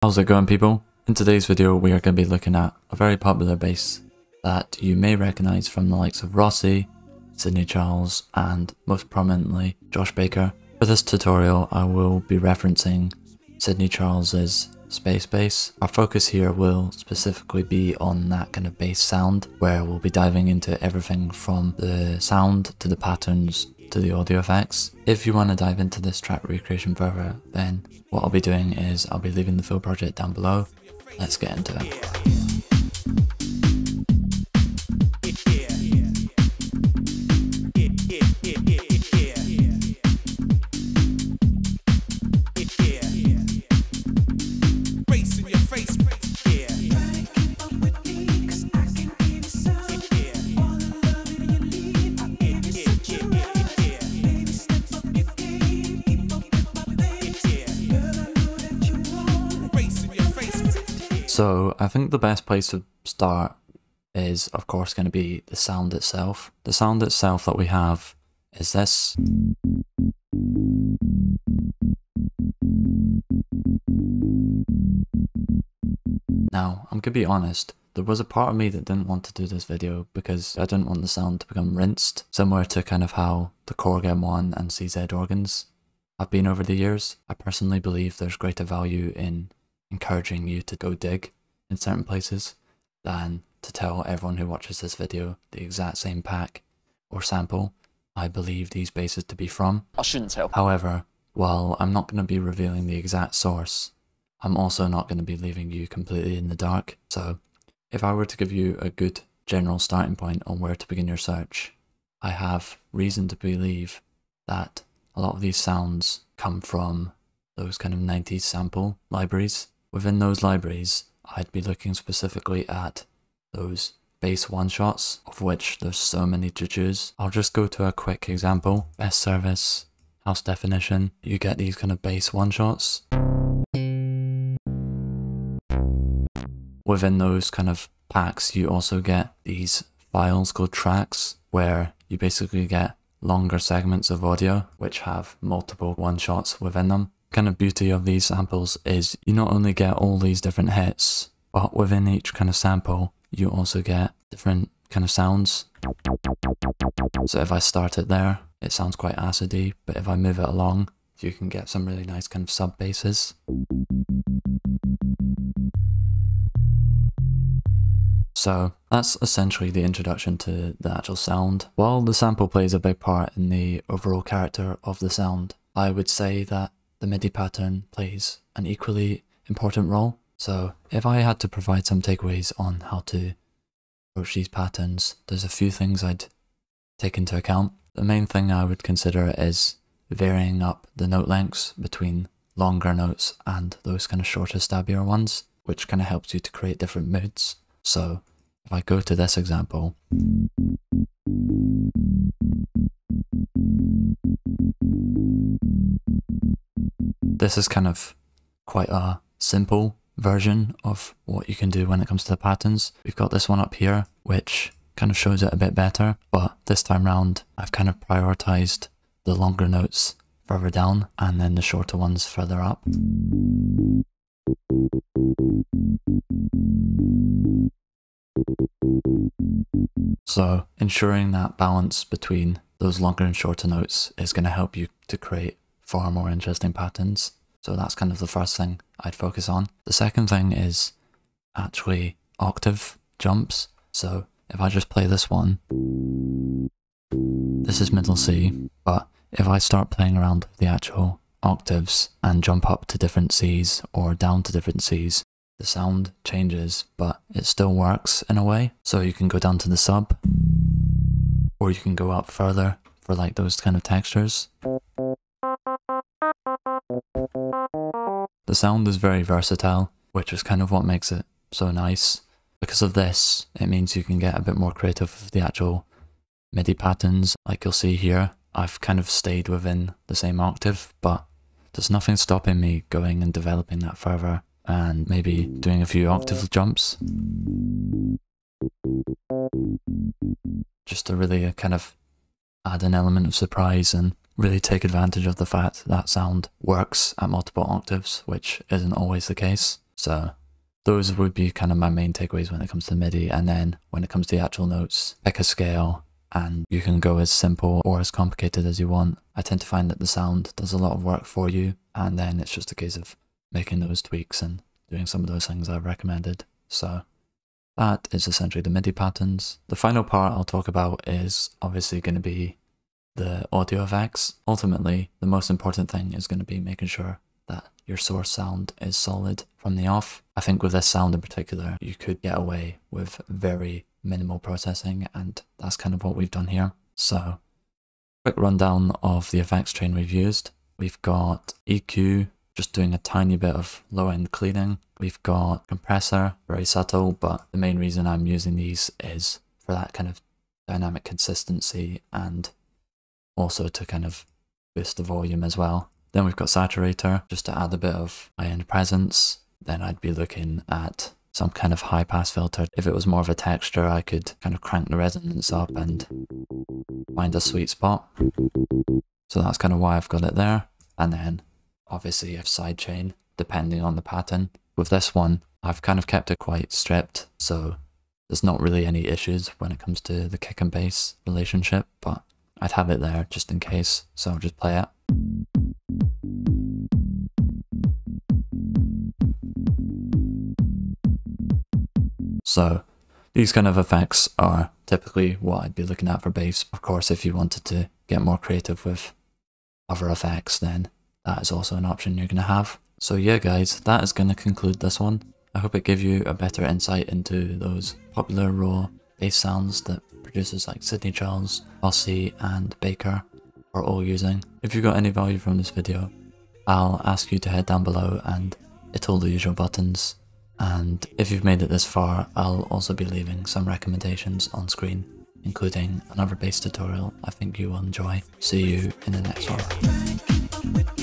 How's it going, people? In today's video we are going to be looking at a very popular bass that you may recognise from the likes of Rossi, Sidney Charles and most prominently Josh Baker. For this tutorial I will be referencing Sidney Charles's space bass. Our focus here will specifically be on that kind of bass sound, where we'll be diving into everything from the sound to the patterns to the audio effects. If you want to dive into this track recreation further, then what I'll be doing is I'll be leaving the full project down below. Let's get into it. So I think the best place to start is of course going to be the sound itself. The sound itself that we have is this. Now, I'm going to be honest, there was a part of me that didn't want to do this video because I didn't want the sound to become rinsed, similar to kind of how the Korg M1 and CZ organs have been over the years. I personally believe there's greater value in encouraging you to go dig in certain places than to tell everyone who watches this video the exact same pack or sample I believe these basses to be from. I shouldn't tell. However, while I'm not going to be revealing the exact source, I'm also not going to be leaving you completely in the dark. So if I were to give you a good general starting point on where to begin your search, I have reason to believe that a lot of these sounds come from those kind of 90s sample libraries. Within those libraries, I'd be looking specifically at those bass one-shots, of which there's so many to choose. I'll just go to a quick example. Best Service, House Definition, you get these kind of bass one-shots. Within those kind of packs, you also get these files called tracks, where you basically get longer segments of audio, which have multiple one-shots within them. Kind of beauty of these samples is you not only get all these different hits, but within each kind of sample you also get different kind of sounds. So if I start it there, it sounds quite acidy, but if I move it along, you can get some really nice kind of sub basses. So that's essentially the introduction to the actual sound. While the sample plays a big part in the overall character of the sound, I would say that the MIDI pattern plays an equally important role. So if I had to provide some takeaways on how to approach these patterns, there's a few things I'd take into account. The main thing I would consider is varying up the note lengths between longer notes and those kind of shorter, stabbier ones, which kind of helps you to create different moods. So if I go to this example, this is kind of quite a simple version of what you can do when it comes to the patterns. We've got this one up here, which kind of shows it a bit better, but this time round I've kind of prioritized the longer notes further down and then the shorter ones further up. So ensuring that balance between those longer and shorter notes is going to help you to create far more interesting patterns. So that's kind of the first thing I'd focus on. The second thing is actually octave jumps. So if I just play this one, this is middle C, but if I start playing around with the actual octaves and jump up to different Cs or down to different Cs, the sound changes, but it still works in a way. So you can go down to the sub, or you can go up further for like those kind of textures. The sound is very versatile, which is kind of what makes it so nice. Because of this, it means you can get a bit more creative with the actual MIDI patterns. Like you'll see here, I've kind of stayed within the same octave, but there's nothing stopping me going and developing that further and maybe doing a few octave jumps. Just to really kind of add an element of surprise and really take advantage of the fact that sound works at multiple octaves, which isn't always the case. So those would be kind of my main takeaways when it comes to MIDI. And then when it comes to the actual notes, pick a scale and you can go as simple or as complicated as you want. I tend to find that the sound does a lot of work for you, and then it's just a case of making those tweaks and doing some of those things I've recommended. So that is essentially the MIDI patterns. The final part I'll talk about is obviously going to be the audio effects. Ultimately, the most important thing is going to be making sure that your source sound is solid from the off. I think with this sound in particular, you could get away with very minimal processing, and that's kind of what we've done here. So, quick rundown of the effects chain we've used. We've got EQ, just doing a tiny bit of low-end cleaning. We've got compressor, very subtle, but the main reason I'm using these is for that kind of dynamic consistency and also to kind of boost the volume as well. Then we've got saturator, just to add a bit of high-end presence. Then I'd be looking at some kind of high-pass filter. If it was more of a texture, I could kind of crank the resonance up and find a sweet spot. So that's kind of why I've got it there. And then obviously you have sidechain, depending on the pattern. With this one, I've kind of kept it quite stripped, so there's not really any issues when it comes to the kick and bass relationship, but I'd have it there just in case, so I'll just play it. So these kind of effects are typically what I'd be looking at for bass. Of course, if you wanted to get more creative with other effects, then that is also an option you're going to have. So yeah guys, that is going to conclude this one. I hope it gave you a better insight into those popular raw bass sounds that producers like Sidney Charles, Rossi and Baker are all using. If you got any value from this video, I'll ask you to head down below and hit all the usual buttons. And if you've made it this far, I'll also be leaving some recommendations on screen, including another bass tutorial I think you will enjoy. See you in the next one.